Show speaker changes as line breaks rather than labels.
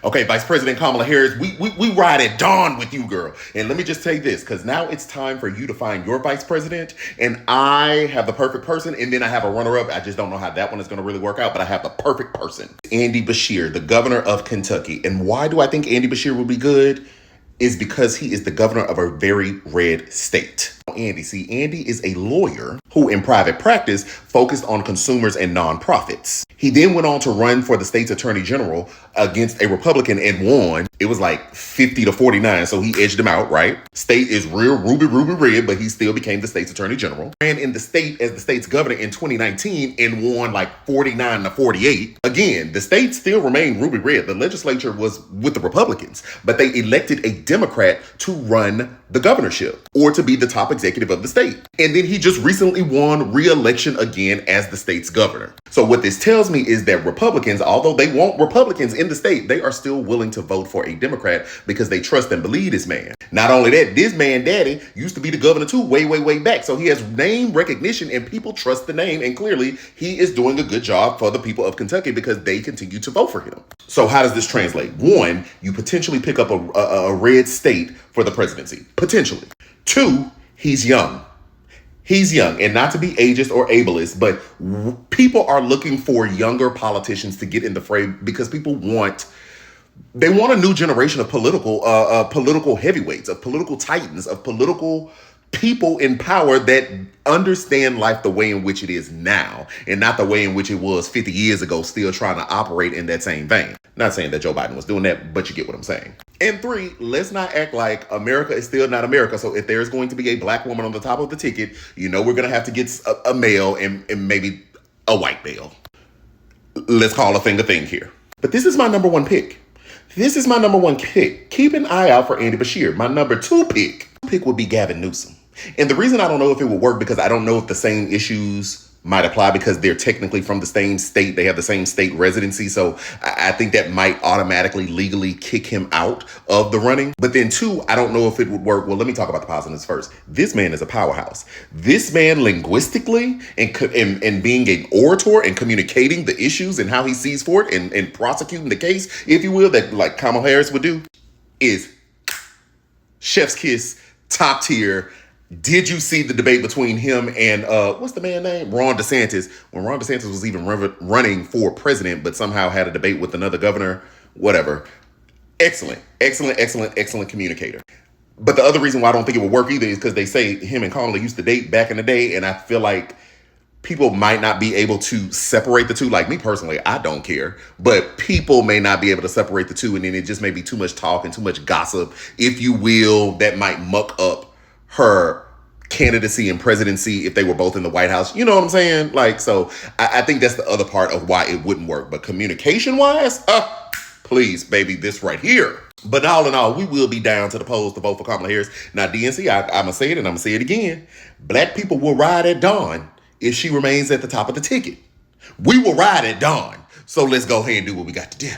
Okay, Vice President Kamala Harris, we ride at dawn with you, girl. And let me just say this, because now it's time for you to find your vice president. And I have the perfect person, and then I have a runner-up. I just don't know how that one is going to really work out, but I have the perfect person. Andy Beshear, the governor of Kentucky. And why do I think Andy Beshear will be good? Is because he is the governor of a very red state. Andy is a lawyer who in private practice focused on consumers and nonprofits. He then went on to run for the state's attorney general against a Republican and won. It was like 50-49, so he edged him out, right? State is real ruby red, but he still became the state's attorney general. Ran in the state as the state's governor in 2019 and won like 49-48. Again, the state still remained ruby red. The legislature was with the Republicans, but they elected a Democrat to run the governorship or to be the top executive of the state. And then he just recently won re-election again as the state's governor. So what this tells me is that Republicans, although they want Republicans in the state, they are still willing to vote for a Democrat because they trust and believe this man. Not only that, this man daddy used to be the governor too way back. So he has name recognition and people trust the name. And clearly he is doing a good job for the people of Kentucky because they continue to vote for him. So how does this translate? One, you potentially pick up a red state for the presidency. Potentially. Two, he's young. He's young, and not to be ageist or ableist, but people are looking for younger politicians to get in the fray because people want a new generation of political heavyweights, of political titans, of political people in power that understand life the way in which it is now and not the way in which it was 50 years ago, still trying to operate in that same vein. Not saying that Joe Biden was doing that, but you get what I'm saying. And three, let's not act like America is still not America. So if there's going to be a black woman on the top of the ticket, we're going to have to get a male and maybe a white male. Let's call a thing here. But this is my number one pick. Keep an eye out for Andy Beshear. My number two pick would be Gavin Newsom. And the reason I don't know if it would work because I don't know if the same issues might apply because they're technically from the same state. They have the same state residency. So I think that might automatically legally kick him out of the running. But then two, I don't know if it would work. Well, let me talk about the positives first. This man is a powerhouse. This man linguistically and being an orator and communicating the issues and how he sees for it and prosecuting the case, if you will, that like Kamala Harris would do, is chef's kiss, top tier. Did you see the debate between him and, what's the man name? Ron DeSantis, when Ron DeSantis was even running for president, but somehow had a debate with another governor, whatever. Excellent communicator. But the other reason why I don't think it would work either is because they say him and Kamala used to date back in the day. And I feel like people might not be able to separate the two. Like me personally, I don't care, but people may not be able to separate the two. And then it just may be too much talk and too much gossip, if you will, that might muck up her candidacy and presidency if they were both in the White House. You know what I'm saying? Like, so I think that's the other part of why it wouldn't work. But communication wise, please, baby, this right here. But all in all, we will be down to the polls to vote for Kamala Harris. Now, DNC, I'm going to say it and I'm going to say it again. Black people will ride at dawn if she remains at the top of the ticket. We will ride at dawn. So let's go ahead and do what we got to do.